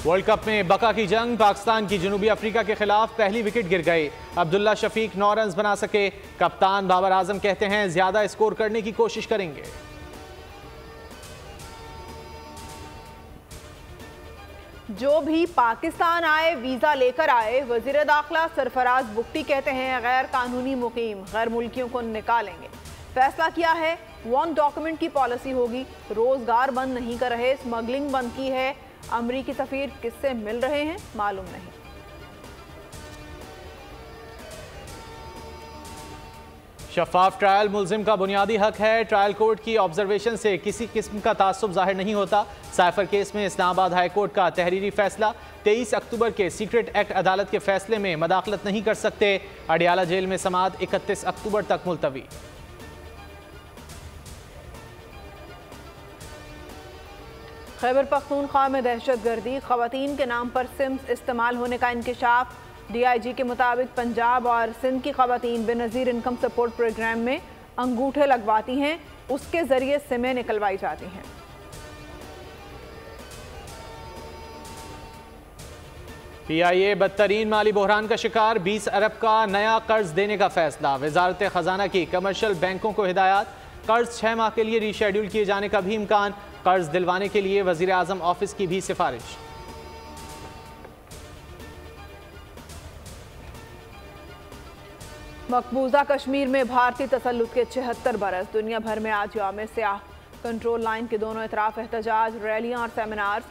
World cup में बका की जंग, पाकिस्तान की जनूबी अफ्रीका के खिलाफ पहली विकेट गिर गई। अब्दुल्ला शफीक 9 रन बना सके। कप्तान बाबर आजम कहते हैं ज्यादा स्कोर करने की कोशिश करेंगे। जो भी पाकिस्तान आए वीजा लेकर आए। वजीर दाखिला सरफराज बुगटी कहते हैं गैर कानूनी मुकीम गैर मुल्कियों को निकालेंगे। फैसला किया है वन डॉक्यूमेंट की पॉलिसी होगी। रोजगार बंद नहीं कर रहे, स्मगलिंग बंद की है। अमरीकी सफीर किससे मिल रहे हैं मालूम नहीं। शफाफ ट्रायल मुल्जिम का बुनियादी हक है। ट्रायल कोर्ट की ऑब्जर्वेशन से किसी किस्म का तासुब जाहिर नहीं होता। साइफर केस में इस्लामाबाद हाई कोर्ट का तहरीरी फैसला। 23 अक्टूबर के सीक्रेट एक्ट अदालत के फैसले में मदाखलत नहीं कर सकते। अडियाला जेल में समाअत 31 अक्टूबर तक मुलतवी। खैबर पख्तूनख्वा में दहशतगर्दी, खवातीन के नाम पर सिम्स इस्तेमाल होने का इंकशाफ। DIG के मुताबिक पंजाब और सिंध की खवातीन बेनज़ीर इनकम सपोर्ट प्रोग्राम में अंगूठे लगवाती हैं, उसके जरिए सिमें निकलवाई जाती हैं। PIA बदतरीन माली बहरान का शिकार, 20 अरब का नया कर्ज देने का फैसला। वजारत खजाना की कमर्शियल बैंकों को हिदायत, कर्ज 6 माह के लिए रीशेड्यूल किए जाने का भी इम्कान। कर्ज दिलवाने के लिए वजीर आजम ऑफिस की भी सिफारिश। मकबूजा कश्मीर में भारतीय तसल्लुत के 76 बरस। दुनिया भर में आज यौम स्याह। कंट्रोल लाइन के दोनों इतराफ एहतजाज, रैलियां और सेमिनार।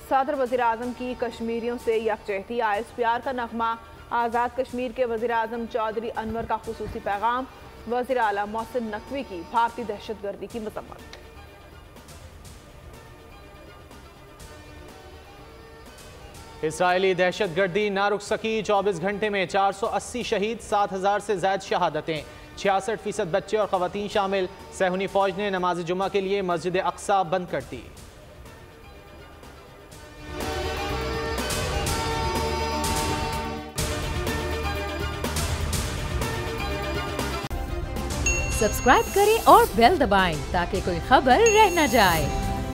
सदर वजीर आजम की कश्मीरियों से यकजहती, ISPR का नगमा। आज़ाद कश्मीर के वजीर आजम चौधरी अनवर का खुसूसी पैगाम। वजीर आला मोहसिन नकवी की भारतीय दहशतगर्दी की मजम्मत। इसराइली दहशतगर्दी ना रुक सकी, 24 घंटे में 480 शहीद, 7000 से ज्यादा शहादतें, 66% बच्चे और खवातीन शामिल। सहूनी फौज ने नमाज जुमा के लिए मस्जिद अक्सा बंद कर दी। सब्सक्राइब करें और बेल दबाएं ताकि कोई खबर रह न जाए।